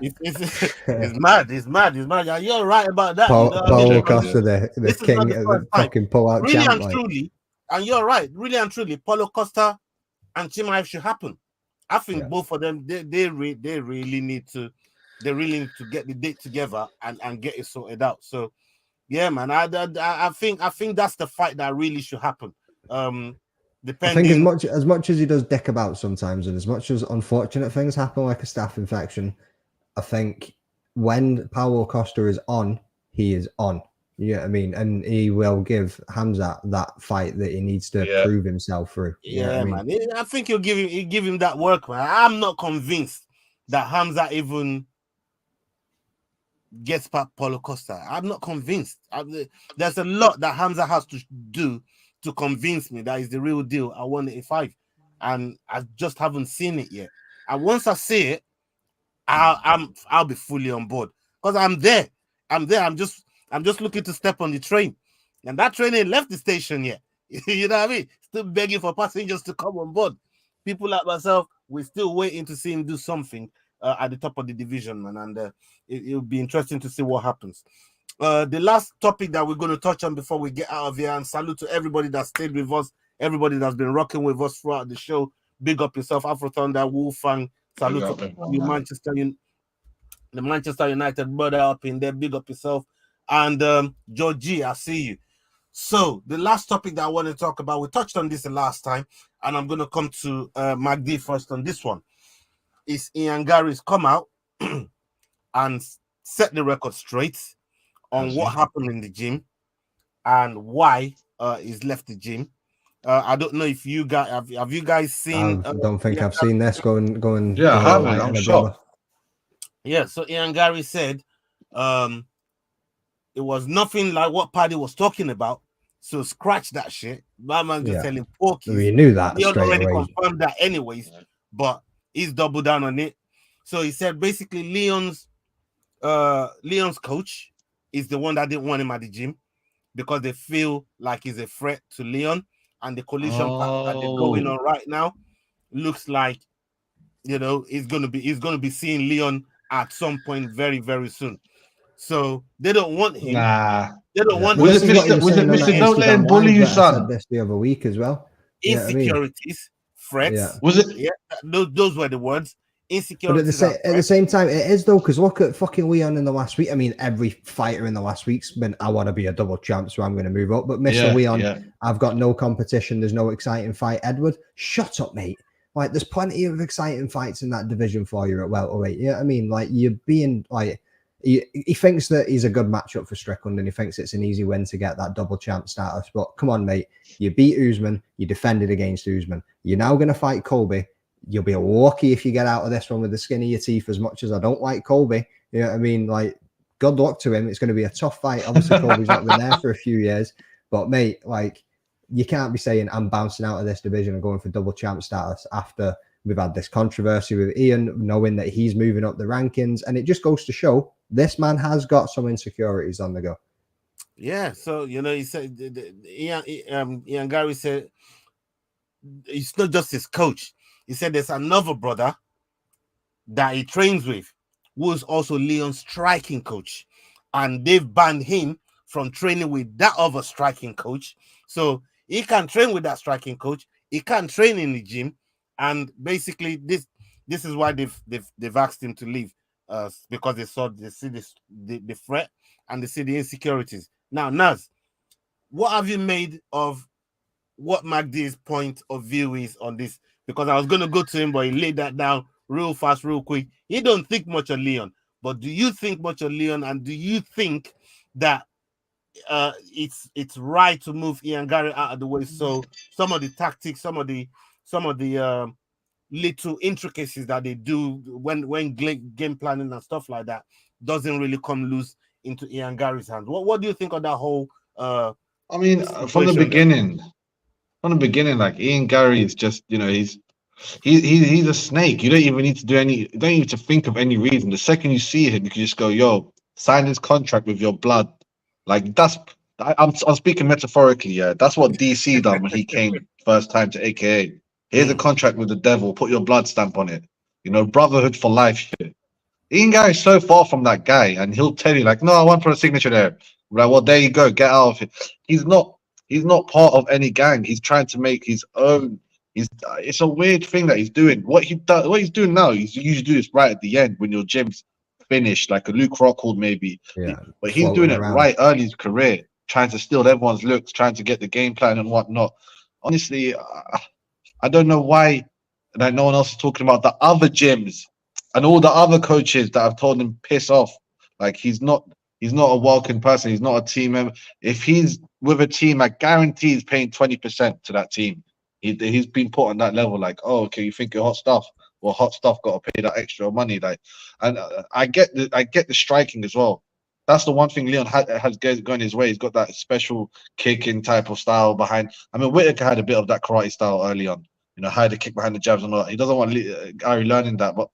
It's mad. Yeah, you're right about that. Paulo Costa, the king of the fucking pull-out really champ. And truly, and you're right. Really and truly, Paulo Costa and Chimaev should happen. I think both of them, they really need to get the date together and get it sorted out. So, yeah, man, I think that's the fight that really should happen. Depending... I think as much as he does dick about sometimes, and as much as unfortunate things happen like a staph infection, I think when Paulo Costa is on, he is on. You know what I mean? And he will give Hamzat that fight that he needs to prove himself through. Man. I think he'll give him that work, man. I'm not convinced that Hamzat even gets past Paulo Costa. I'm not convinced. There's a lot that Hamzat has to do to convince me that is the real deal at 185, and I just haven't seen it yet. And once I see it, I'll be fully on board because I'm there. I'm just looking to step on the train, and that train ain't left the station yet. You know what I mean? Still begging for passengers to come on board. People like myself, we're still waiting to see him do something at the top of the division, man, and it'll be interesting to see what happens. The last topic that we're going to touch on before we get out of here, and salute to everybody that stayed with us, everybody that's been rocking with us throughout the show. Big up yourself, Afro Thunder, Fang. Salute to the Manchester United brother up in there. Big up yourself. And Georgie, I see you. So the last topic that I want to talk about, we touched on this the last time, and I'm going to come to MacD first on this one. Is Ian Gary's come out and set the record straight on what happened in the gym and why he's left the gym. I don't know if you guys have you guys seen. I don't think I've seen this going. Yeah, I haven't. I'm shocked. Yeah, so Ian Gary said it was nothing like what Paddy was talking about. So scratch that shit. My man just telling Porky. We knew that. He already confirmed that anyways, but he's doubled down on it. So he said basically Leon's coach is the one that didn't want him at the gym because they feel like he's a threat to Leon, and the collision that they're going on right now looks like, you know, he's gonna be seeing Leon at some point very, very soon. So they don't want him. They don't want him. Was it Mr. Don't Let Him Bully You, son? I said this the other week as well. Insecurities, threats. Yeah. Was it? Yeah, those were the words. Insecurities. But at the same time, it is though, because look at fucking Leon in the last week. I mean, every fighter in the last week's been, I want to be a double champ, so I'm going to move up. But Mr. Leon, I've got no competition. There's no exciting fight. Edward, shut up, mate. Like, there's plenty of exciting fights in that division for you at welterweight. Yeah, I mean, like, you're being like, he thinks that he's a good matchup for Strickland, and he thinks it's an easy win to get that double champ status. But come on, mate, you beat Usman, you defended against Usman. You're now going to fight Colby. You'll be lucky if you get out of this one with the skin of your teeth. As much as I don't like Colby, you know what I mean? Like, good luck to him. It's going to be a tough fight. Obviously, Colby's not been there for a few years, but mate, like, you can't be saying I'm bouncing out of this division and going for double champ status after we've had this controversy with Ian, knowing that he's moving up the rankings. And it just goes to show this man has got some insecurities on the go. Yeah. So, you know, he said, Ian Gary said, it's not just his coach. He said there's another brother that he trains with who is also Leon's striking coach. And they've banned him from training with that other striking coach. So he can train with that striking coach. He can't train in the gym. And basically, this is why they've asked him to leave, because they see the threat and they see the insecurities. Now, Naz, what have you made of what MacD's point of view is on this? Because I was going to go to him, but he laid that down real fast, real quick. He don't think much of Leon, but do you think much of Leon? And do you think that it's right to move Ian Gary out of the way so some of the tactics, some of the little intricacies that they do when game planning and stuff like that doesn't really come loose into Ian Gary's hands? What do you think of that whole I mean, from the beginning, like, Ian Gary is just, you know, he's a snake. You don't even need to you don't need to think of any reason. The second you see him, you can just go, yo, sign this contract with your blood. Like, I'm speaking metaphorically, yeah. That's what DC done when he came first time to AKA. Here's a contract with the devil, put your blood stamp on it. You know, brotherhood for life shit. Ian Gary's so far from that guy, and he'll tell you, like, no, I want to put a signature there. Like, well, there you go, get out of it. He's not part of any gang. He's trying to make his own. It's a weird thing that he's doing. What he's doing now, he's usually do this right at the end when your gym's finished, like a Luke Rockhold maybe. Yeah, but he's doing it right early in his career, trying to steal everyone's looks, trying to get the game plan and whatnot. Honestly, I don't know why like no one else is talking about the other gyms and all the other coaches that have told him piss off. Like, he's not a welcome person. He's not a team member. If he's with a team, I guarantee he's paying 20% to that team. He's been put on that level. Like, oh, okay, you think you're hot stuff? Well, hot stuff got to pay that extra money. Like, and I get the striking as well. That's the one thing Leon has going his way. He's got that special kicking type of style behind. I mean, Whitaker had a bit of that karate style early on. You know, had the kick behind the jabs and all that. He doesn't want Gary learning that. But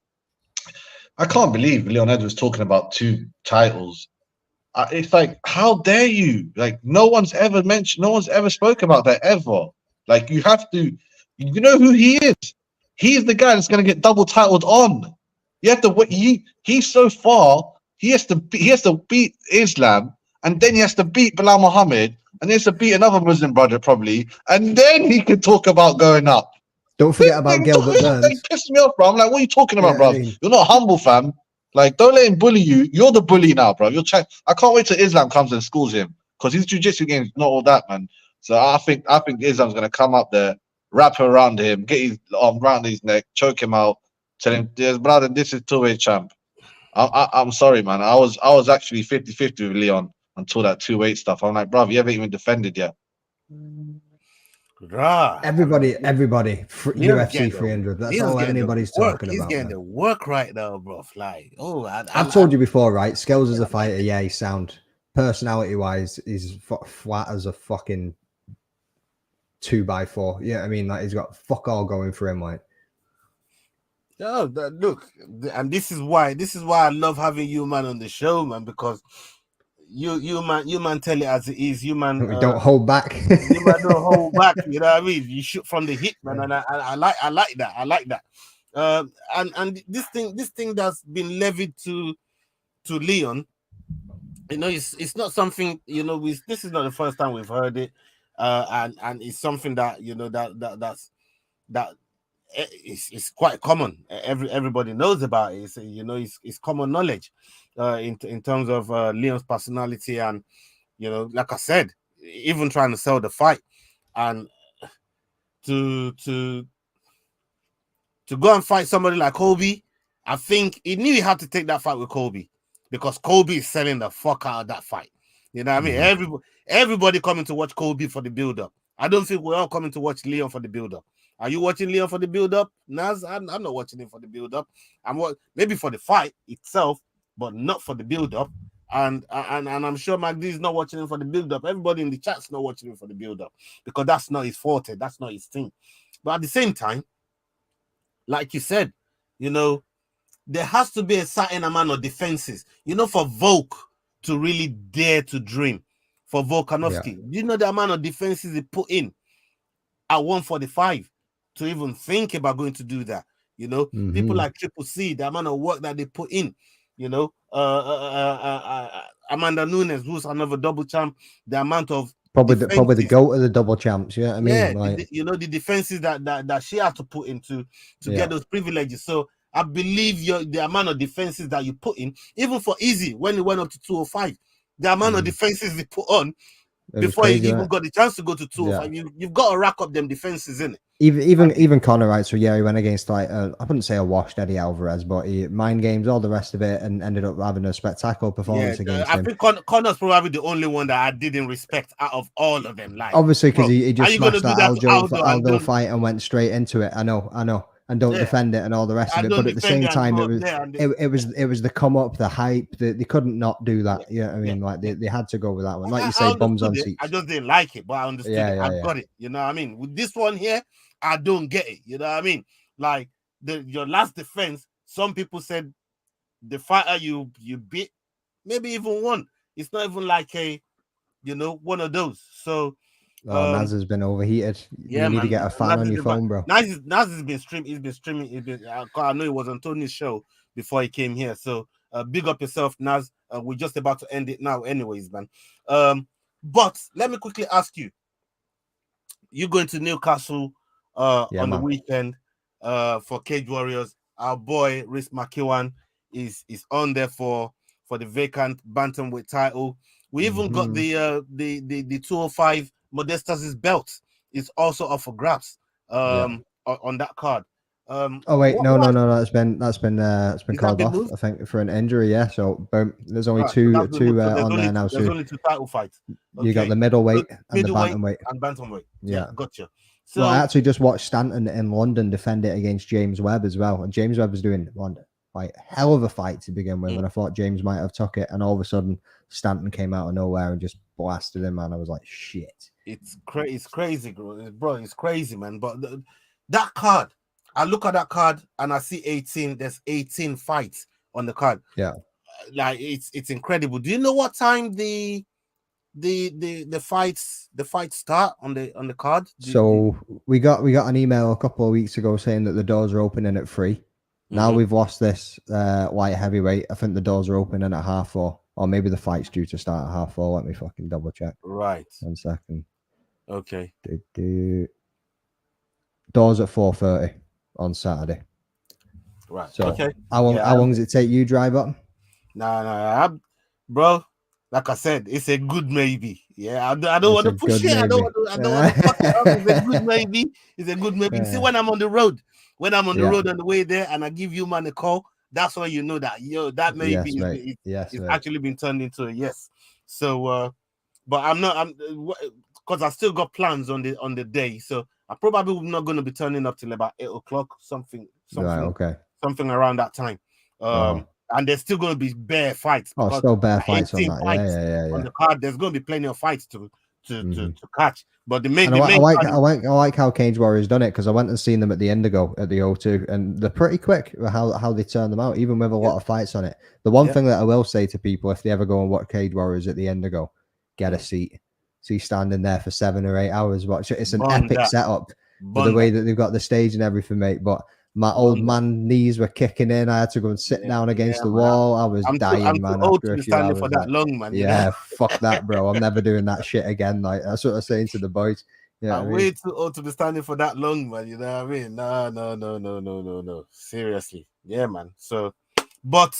I can't believe Leon Edwards talking about 2 titles. It's like, how dare you? Like, no one's ever spoke about that ever. Like, you have to, you know who he is. He's the guy that's going to get double titled on. You have to. He's so far. He has to beat Islam, and then he has to beat Bilal Muhammad, and he has to beat another Muslim brother probably, and then he can talk about going up. Don't forget about Gilbert Burns. He pissed me off, bro. I'm like, what are you talking about, bro? I mean, you're not humble, fam. Like, don't let him bully you. You're the bully now, bro. I can't wait till Islam comes and schools him, because his jiu-jitsu game is not all that, man. So I think Islam's gonna come up there, wrap around him, get his arm around his neck, choke him out, tell him, "Yes, brother, this is two-way champ." I'm sorry, man. I was actually 50-50 with Leon until that 2-weight stuff. I'm like, bro, you haven't even defended yet. Everybody, UFC 300. That's all anybody's talking about. He's getting the work right now, bro. Like, I've told you before, right? Skills as a fighter, yeah, he's sound. Personality-wise, he's flat as a fucking 2x4. Yeah, I mean, like, he's got fuck all going for him, like. No, look, and this is why I love having you, man, on the show, man, because you man tell it as it is. You man, we don't hold back. You man don't hold back. You know what I mean? You shoot from the hip, man, and I like that. And this thing that's been levied to Leon, you know, it's not something, you know, this is not the first time we've heard it, and it's something that, you know, that it's quite common. Everybody knows about it. You know, it's common knowledge in terms of Leon's personality, and, you know, like I said, even trying to sell the fight, and to go and fight somebody like Colby. I think he knew he had to take that fight with Colby, because Kobe is selling the fuck out of that fight. You know what I mean? Everybody coming to watch Kobe for the build-up. I don't think we're all coming to watch Leon for the build-up. Are you watching Leon for the build-up? Naz, I'm not watching him for the build-up. Maybe for the fight itself, but not for the build-up. And I'm sure Magdi is not watching him for the build-up. Everybody in the chat's not watching him for the build-up because that's not his forte. That's not his thing. But at the same time, like you said, you know, there has to be a certain amount of defenses, you know, for Volk to really dare to dream. For Volkanovski, do you know the amount of defenses he put in at 145 to even think about going to do that? You know, people like Triple C, the amount of work that they put in, you know, Amanda Nunes, who's another double champ, the amount of probably the GOAT of the double champs. Yeah, I mean, like, you know, the defenses that she had to put into to get those privileges. So I believe the amount of defenses that you put in, even for Easy when he went up to 205, the amount of defenses he put on before he even got the chance to go to 205, you've got to rack up them defenses, in it. Even Conor, right? So yeah, he went against like I wouldn't say a washed Eddie Alvarez, but he mind games, all the rest of it, and ended up having a spectacular performance against him. I think Conor's probably the only one that I didn't respect out of all of them. Like, obviously, because he just smashed that Aldo fight and went straight into it. I know, and don't defend it and all the rest of it. But at the same time, it was the come up, the hype. They couldn't not do that. You know what I mean? Like they had to go with that one. Like you say, bums on seats. I just didn't like it, but I understood it. I got it. You know what I mean? With this one here, I don't get it. You know what I mean? Like your last defense, some people said the fighter you beat, maybe even won. It's not even like one of those. So Naz has been overheated. You need to get a fan on your phone, bro. Naz has been streaming. He's been streaming. I know it was on Tony's show before he came here. So big up yourself, Naz. We're just about to end it now, anyways, man. But let me quickly ask you. You going to Newcastle on the weekend for Cage Warriors? Our boy Rhys McEwan is on there for the vacant bantamweight title. We even got the 205 Modestas' belt is also up for grabs on that card. Oh wait, no, that's been called off. I think for an injury. Yeah, so boom, there's only two on there now. There's only two title fights. Okay. You got the middleweight and the bantamweight. And bantamweight. Yeah, gotcha. So well, I actually just watched Stanton in London defend it against James Webb as well, and James Webb was doing one like hell of a fight to begin with, and I thought James might have took it, and all of a sudden Stanton came out of nowhere and just blasted him, and I was like, shit. It's crazy, bro. It's crazy, man. But that card, I look at that card and I see 18. There's 18 fights on the card. Yeah, like it's incredible. Do you know what time the fights start on the card? So we got an email a couple of weeks ago saying that the doors are opening at 3. Now we've lost this light heavyweight. I think the doors are opening at 4:30, or maybe the fight's due to start at 4:30. Let me fucking double check. Right. 1 second. Okay. Doors at 4:30 on Saturday. Right. So okay. How long does it take you drive up? Nah, bro. Like I said, it's a good maybe. Yeah, I don't want to push it. I don't want to fuck it up. It's a good maybe. It's a good maybe. Yeah. See, when I'm on the road, road on the way there, and I give you man a call, that's when you know that that maybe it's actually been turned into a yes. So, but I'm because I still got plans on the day. So I probably not going to be turning up till about 8:00, something. Right, okay. Something around that time. And there's still going to be bare fights. Oh, still bare fights on that. Yeah. On the card, there's going to be plenty of fights to catch. But I like how Cage Warriors done it, because I went and seen them at the Indigo at the O2, and they're pretty quick how they turn them out, even with a lot of fights on it. The one thing that I will say to people, if they ever go and watch Cage Warriors at the Indigo, get a seat. So you're standing there for 7 or 8 hours. Watch it. It's an epic setup for the way that they've got the stage and everything, mate. But my old man knees were kicking in. I had to go and sit down against the wall. I was dying, man. Old to be standing for that long, man. Yeah, fuck that, bro. I'm never doing that shit again. Like that's what I was saying to the boys. I'm way too old to be standing for that long, man. You know what I mean? No. Seriously. Yeah, man. So, but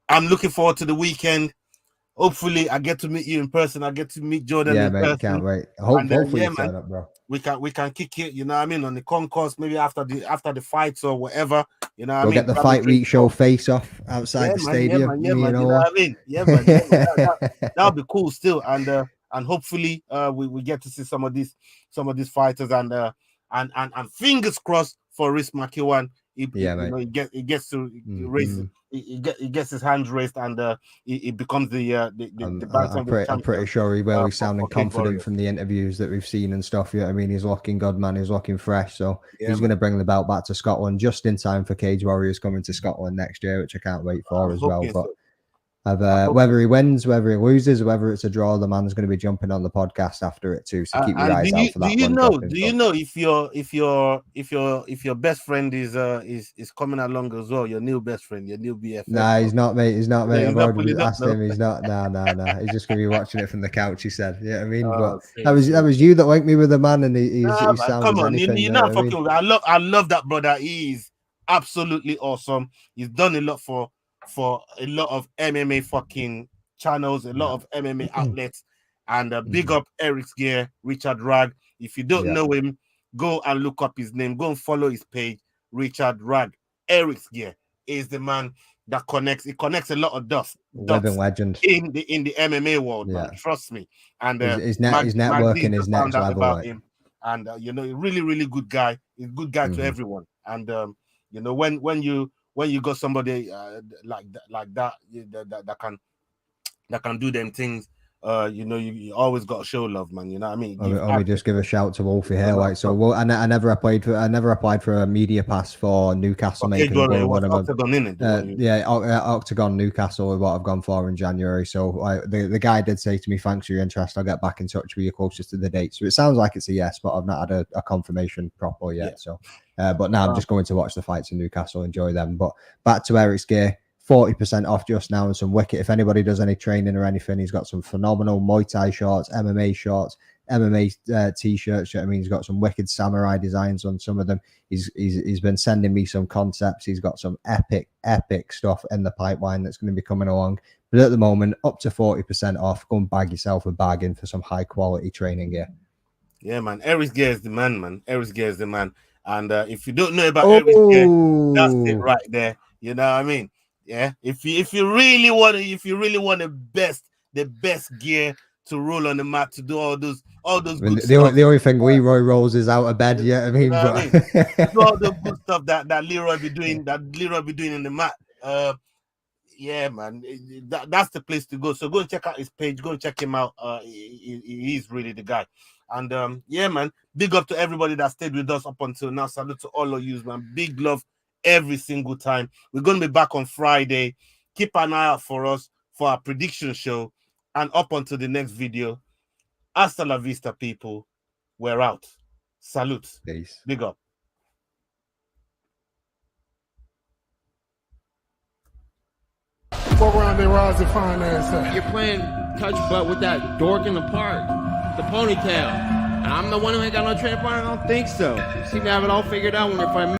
I'm looking forward to the weekend. hopefully I get to meet you in person. I get to meet Jordan Yeah, in mate, person. can't wait. Hopefully you turn up, bro. We can kick it, you know what I mean, on the concourse, maybe after the fights or whatever, you know what I We'll mean. get the Fight Week show face off outside the stadium. Yeah, man, you know what I mean. Yeah, man, that'll be cool still. And hopefully we get to see some of these fighters and fingers crossed for Rhys McEwan. He gets to raise he gets his hands raised and he becomes I'm pretty sure he will. He's sounding confident from the interviews that we've seen and stuff. You know what I mean? He's looking good, man. He's looking fresh. So he's going to bring the belt back to Scotland just in time for Cage Warriors coming to Scotland next year, which I can't wait for as well. But whether he wins, whether he loses, whether it's a draw, the man's going to be jumping on the podcast after it too. So keep your eyes out for that. Do you know if your best friend is coming along as well? Your new best friend, your new BFF. Nah, he's not, mate. He's not, mate. I've already asked him. He's not. Nah. He's just going to be watching it from the couch. He said. Yeah, I mean, but that was you that linked me with the man, and he sounds. Come on, anything, you're not fucking. I love that brother. He's absolutely awesome. He's done a lot for a lot of MMA fucking channels, a lot of MMA outlets, and big up Eric's Gear, Richard Rag. If you don't know him, go and look up his name. Go and follow his page, Richard Rag. Eric's Gear is the man that connects. It connects a lot of dots legend in the MMA world, man. Trust me. And his networking is next level. About him. And you know, really, really good guy. He's a good guy to everyone. And you know, when you got somebody like that that can do them things, you know, you always got to show love, man. You know what I mean? Let me just give a shout to Wolfie here. Like, so I never applied for a media pass for Newcastle. Octagon Newcastle is what I've gone for in January. So the guy did say to me, "Thanks for your interest. I'll get back in touch with you closest to the date." So it sounds like it's a yes, but I've not had a confirmation proper yet. Yeah. So, but now I'm just going to watch the fights in Newcastle, enjoy them. But back to Eric's Gear. 40% off just now and some wicked. If anybody does any training or anything, he's got some phenomenal Muay Thai shorts, MMA shorts, MMA t-shirts. I mean, he's got some wicked samurai designs on some of them. He's been sending me some concepts. He's got some epic stuff in the pipeline that's going to be coming along. But at the moment, up to 40% off. Go and bag yourself a bargain for some high quality training gear. Yeah, man. Eric's Gear is the man, man. Eric's Gear is the man. And if you don't know about Eric's Gear, that's it right there. You know what I mean? Yeah, if you really want the best gear to roll on the mat, to do all those good stuff. The only thing Leroy rolls is out of bed. Yeah, I mean, do all the good stuff that Leroy be doing in the mat. Yeah, man, that's the place to go. So go and check out his page. Go and check him out. He's really the guy. And yeah, man, big up to everybody that stayed with us up until now. Salute to all of you, man. Big love every single time. We're going to be back on Friday. Keep an eye out for us for our prediction show. And up until the next video, hasta la vista, people. We're out. Salute. Peace. Big up. What round they rise to find ass? You're playing touch butt with that dork in the park, the ponytail. And I'm the one who ain't got no training partner? I don't think so. You seem to have it all figured out when you're fighting.